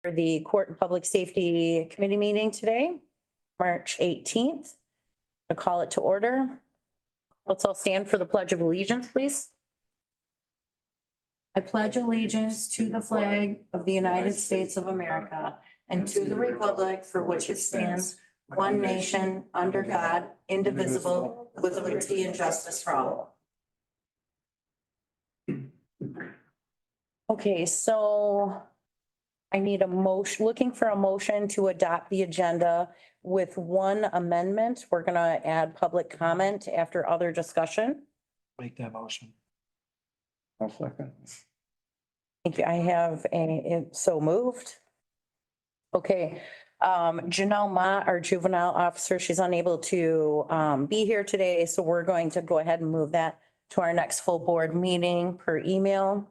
for the Court and Public Safety Committee meeting today, March 18th. I'll call it to order. Let's all stand for the Pledge of Allegiance, please. I pledge allegiance to the flag of the United States of America and to the republic for which it stands, one nation, under God, indivisible, with liberty and justice for all. Okay, so I need a motion, looking for a motion to adopt the agenda with one amendment. We're gonna add public comment after other discussion. Make that motion. I'll second. Thank you. I have so moved. Okay, Janelle Ma, our juvenile officer, she's unable to be here today, so we're going to go ahead and move that to our next full board meeting per email.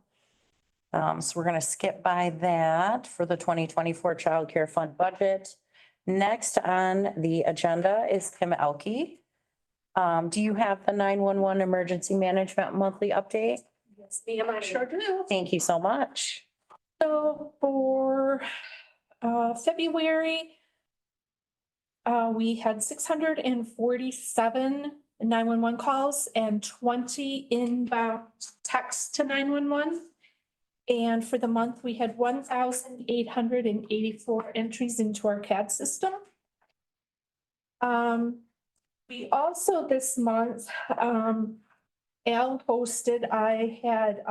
So we're gonna skip by that for the 2024 Child Care Fund budget. Next on the agenda is Kim Elke. Do you have the 911 emergency management monthly update? Yes, ma'am, I sure do. Thank you so much. So for February, we had 647 911 calls and 20 inbound texts to 911. And for the month, we had 1,884 entries into our CAD system. We also this month, Al hosted, I had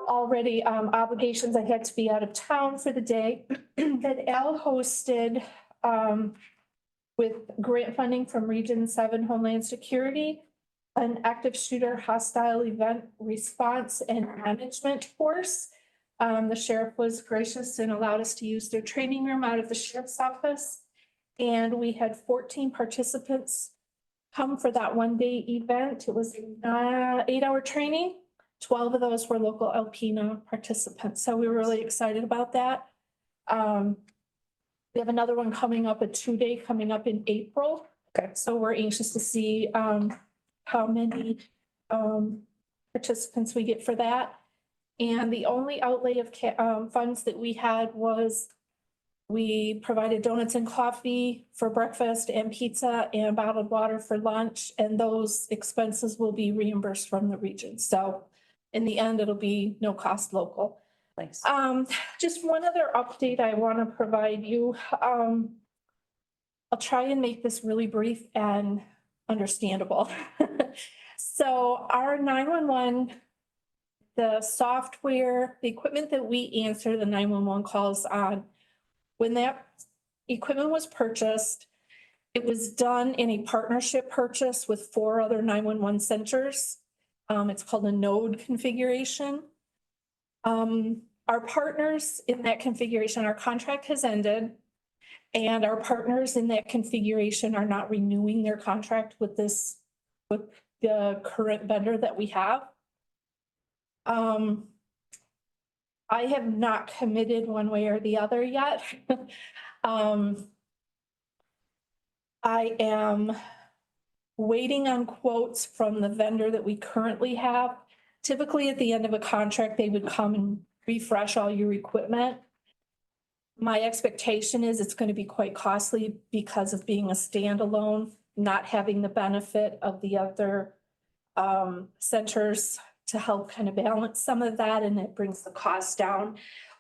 already obligations. I had to be out of town for the day, but Al hosted with grant funding from Region 7 Homeland Security, an active shooter hostile event response and management course. The sheriff was gracious and allowed us to use their training room out of the sheriff's office. And we had 14 participants come for that one-day event. It was an 8-hour training. 12 of those were local Alpena participants. So we were really excited about that. We have another one coming up, a 2-day coming up in April. Okay. So we're anxious to see how many participants we get for that. And the only outlay of funds that we had was we provided donuts and coffee for breakfast and pizza and bottled water for lunch. And those expenses will be reimbursed from the region. So in the end, it'll be no cost local. Thanks. Just one other update I want to provide you. I'll try and make this really brief and understandable. So our 911, the software, the equipment that we answer the 911 calls on, when that equipment was purchased, it was done in a partnership purchase with 4 other 911 centers. It's called a node configuration. Our partners in that configuration, our contract has ended, and our partners in that configuration are not renewing their contract with the current vendor that we have. I have not committed one way or the other yet. I am waiting on quotes from the vendor that we currently have. Typically at the end of a contract, they would come and refresh all your equipment. My expectation is it's going to be quite costly because of being a standalone, not having the benefit of the other centers to help kind of balance some of that, and it brings the cost down.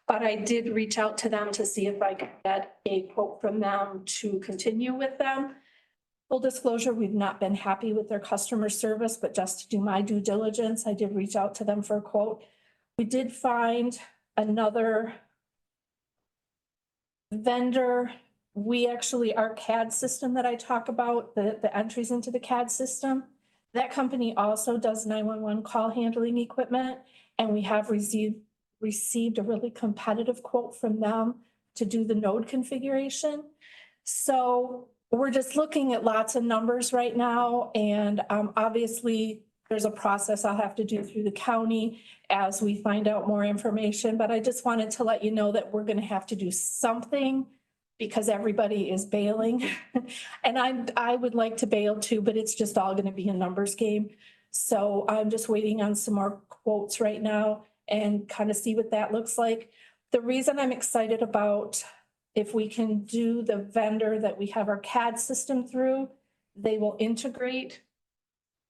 But I did reach out to them to see if I could get a quote from them to continue with them. Full disclosure, we've not been happy with their customer service, but just to do my due diligence, I did reach out to them for a quote. We did find another vendor. We actually, our CAD system that I talk about, the entries into the CAD system, that company also does 911 call handling equipment, and we have received a really competitive quote from them to do the node configuration. So we're just looking at lots of numbers right now, and obviously there's a process I'll have to do through the county as we find out more information, but I just wanted to let you know that we're going to have to do something because everybody is bailing. And I would like to bail too, but it's just all going to be a numbers game. So I'm just waiting on some more quotes right now and kind of see what that looks like. the reason I'm excited about if we can do the vendor that we have our CAD system through, they will integrate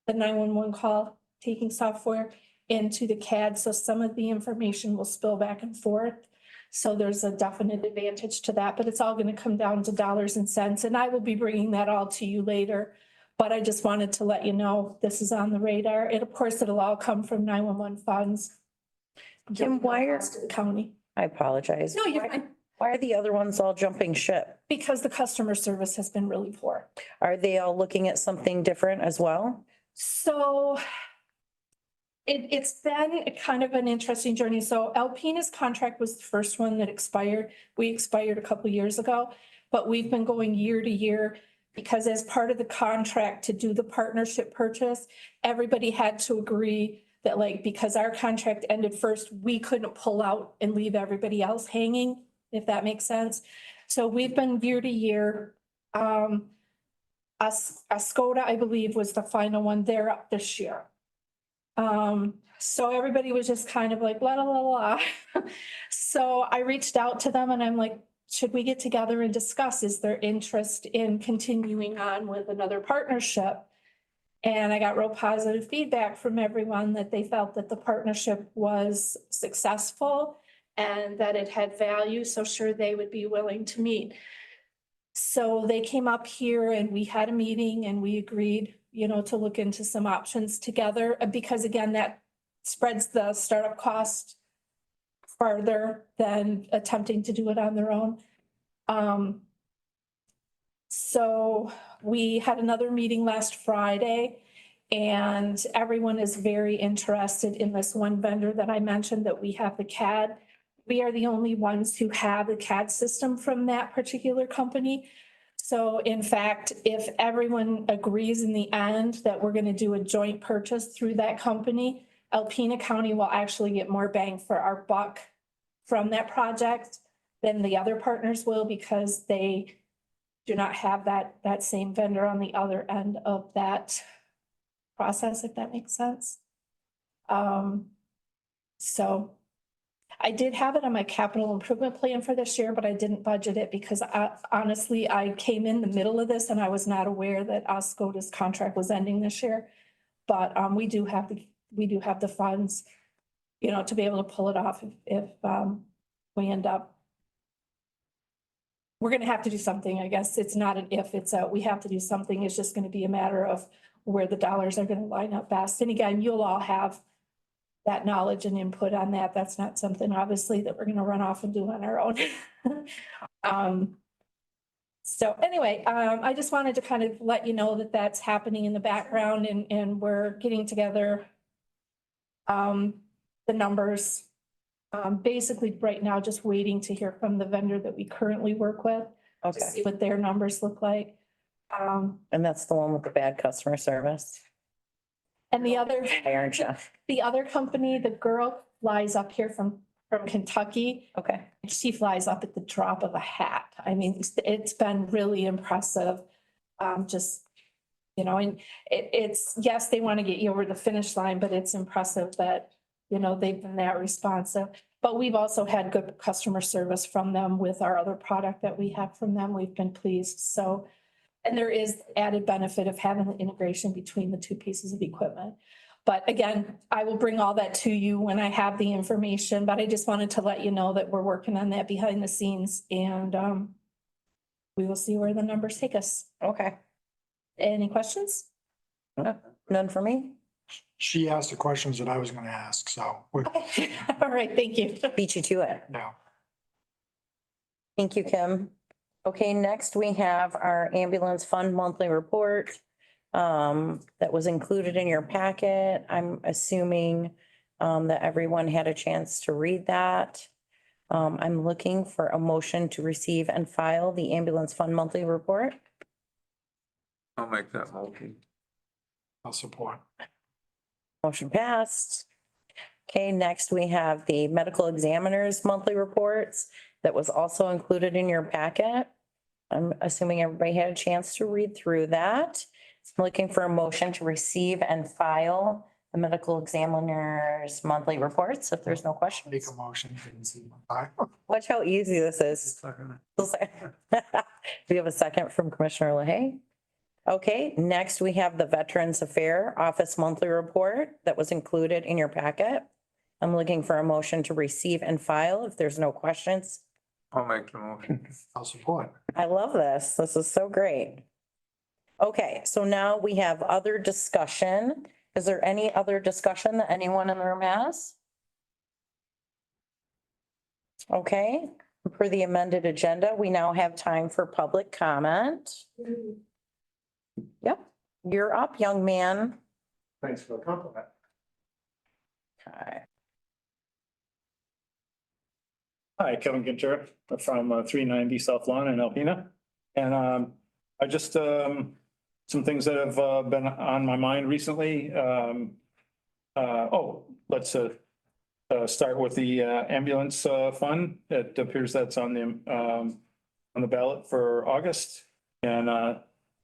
the 911 call taking software into the CAD. So some of the information will spill back and forth. So there's a definite advantage to that, but it's all going to come down to dollars and cents. And I will be bringing that all to you later. But I just wanted to let you know this is on the radar. And of course, it'll all come from 911 funds. Kim, why are, To the county. I apologize. No, you're fine. Why are the other ones all jumping ship? Because the customer service has been really poor. Are they all looking at something different as well? So it's been kind of an interesting journey. So Alpena's contract was the first one that expired. We expired a couple of years ago, but we've been going year to year because as part of the contract to do the partnership purchase, everybody had to agree that like, because our contract ended first, we couldn't pull out and leave everybody else hanging, if that makes sense. So we've been year to year. Skoda, I believe, was the final one. They're up this year. So everybody was just kind of like, la, la, la, la. So I reached out to them and I'm like, should we get together and discuss, is there interest in continuing on with another partnership? And I got real positive feedback from everyone that they felt that the partnership was successful and that it had value. So sure, they would be willing to meet. So they came up here and we had a meeting and we agreed, to look into some options together because again, that spreads the startup cost farther than attempting to do it on their own. So we had another meeting last Friday and everyone is very interested in this one vendor that I mentioned that we have the CAD. We are the only ones who have the CAD system from that particular company. So in fact, if everyone agrees in the end that we're going to do a joint purchase through that company, Alpena County will actually get more bang for our buck from that project than the other partners will because they do not have that same vendor on the other end of that process, if that makes sense. So I did have it on my capital improvement plan for this year, but I didn't budget it because honestly, I came in the middle of this and I was not aware that Skoda's contract was ending this year. But we do have the funds, to be able to pull it off if we end up. We're going to have to do something. I guess it's not an if, it's a we have to do something. It's just going to be a matter of where the dollars are going to line up best. And again, you'll all have that knowledge and input on that. That's not something obviously that we're going to run off and do on our own. So anyway, I just wanted to kind of let you know that that's happening in the background and we're getting together the numbers. Basically right now, just waiting to hear from the vendor that we currently work with to Okay. see what their numbers look like. And that's the one with the bad customer service. And the other. Aren't you? The other company, the girl flies up here from Kentucky. Okay. She flies up at the drop of a hat. I mean, it's been really impressive. And it's, yes, they want to get you over the finish line, but it's impressive that, they've been that responsive. But we've also had good customer service from them with our other product that we have from them. We've been pleased. So, and there is added benefit of having the integration between the two pieces of equipment. But again, I will bring all that to you when I have the information, but I just wanted to let you know that we're working on that behind the scenes and we will see where the numbers take us. Okay. Any questions? None for me? She asked the questions that I was going to ask, so we're, Okay. All right, thank you. Beat you to it. no. Thank you, Kim. Okay, next we have our ambulance fund monthly report that was included in your packet. I'm assuming that everyone had a chance to read that. I'm looking for a motion to receive and file the ambulance fund monthly report. I'll make that motion. I'll support. Motion passed. Okay, next we have the medical examiner's monthly reports that was also included in your packet. I'm assuming everybody had a chance to read through that. I'm looking for a motion to receive and file the medical examiner's monthly reports, if there's no Make questions. a motion. Aye. Watch how easy this is. We have a second from Commissioner LaHaye. Okay, next we have the Veterans Affairs Office Monthly Report that was included in your packet. I'm looking for a motion to receive and file if there's no questions. I'll make the motion. I'll support. I love this. This is so great. Okay, so now we have other discussion. Is there any other discussion that anyone in the room has? Okay, per the amended agenda, we now have time for public comment. Yep, you're up, young man. Thanks for the compliment. Okay. Hi, Kevin Ginter from 390 South Lawn in Alpena. And I just, some things that have been on my mind recently. Let's start with the ambulance fund. It appears that's on the ballot for August. And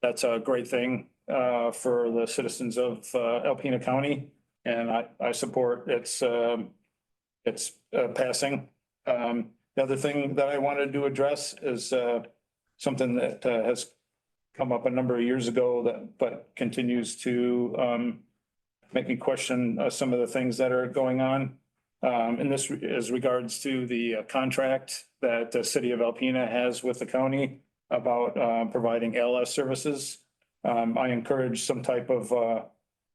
that's a great thing for the citizens of Alpena County. And I support its passing. The other thing that I wanted to address is something that has come up a number of years ago but continues to make me question some of the things that are going on. And this is regards to the contract that the city of Alpena has with the county about providing ALS services. I encourage some type of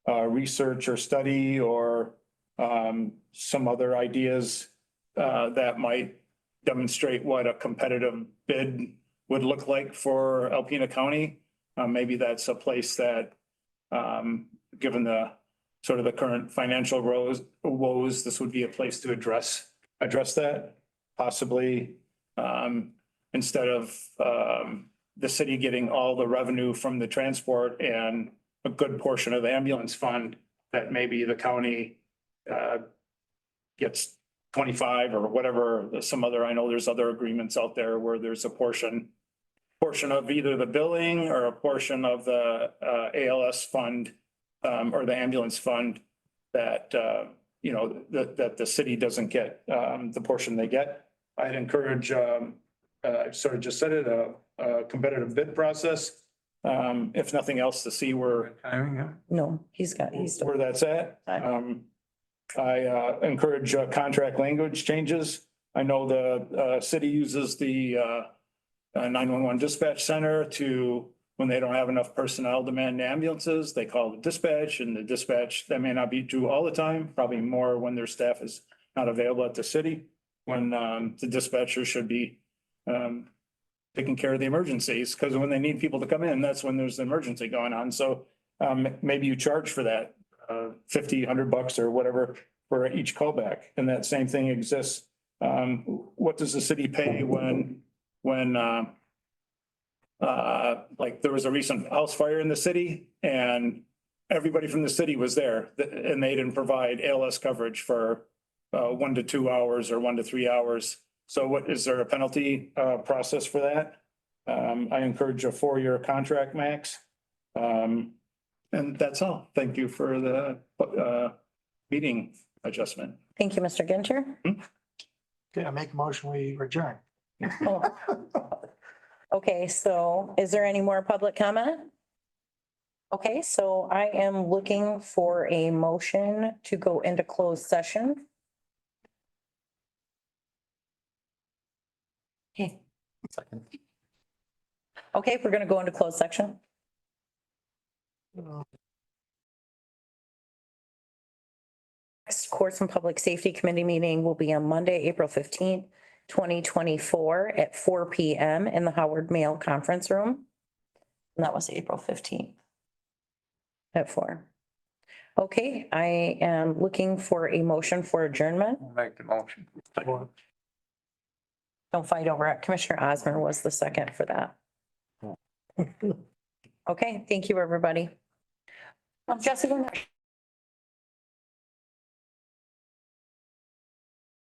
research or study or some other ideas that might demonstrate what a competitive bid would look like for Alpena County. Maybe that's a place that, given the sort of the current financial woes, this would be a place to address that. Possibly, instead of the city getting all the revenue from the transport and a good portion of the ambulance fund, that maybe the county gets 25 or whatever, I know there's other agreements out there where there's a portion of either the billing or a portion of the ALS fund or the ambulance fund that, that the city doesn't get the portion they get. I'd encourage, I sort of just said it, a competitive bid process. If nothing else, to see where No, he's where that's at. I encourage contract language changes. I know the city uses the 911 dispatch center to, when they don't have enough personnel to man ambulances, they call the dispatch, and the dispatch, that may not be true all the time, probably more when their staff is not available at the city, when the dispatcher should be taking care of the emergencies, because when they need people to come in, that's when there's an emergency going on. So maybe you charge for that. $50, $100 or whatever for each callback. And that same thing exists. What does the city pay when like there was a recent house fire in the city and everybody from the city was there and they didn't provide ALS coverage for 1 to 2 hours or 1 to 3 hours. So is there a penalty process for that? I encourage a 4-year contract max. And that's all. Thank you for the meeting adjustment. Thank you, Mr. Ginter. Okay, I make a motion, we adjourn. Oh. Okay, so is there any more public comment? Okay, so I am looking for a motion to go into closed session. Okay. Okay, we're gonna go into closed section. Next Courts and Public Safety Committee meeting will be on Monday, April 15th, 2024 at 4 p.m. in the Howard Mail Conference Room. And that was April 15th at 4. Okay, I am looking for a motion for adjournment. Make the motion. Don't fight over it. Commissioner Osmer was the second for that. Okay, thank you, everybody. Jessica.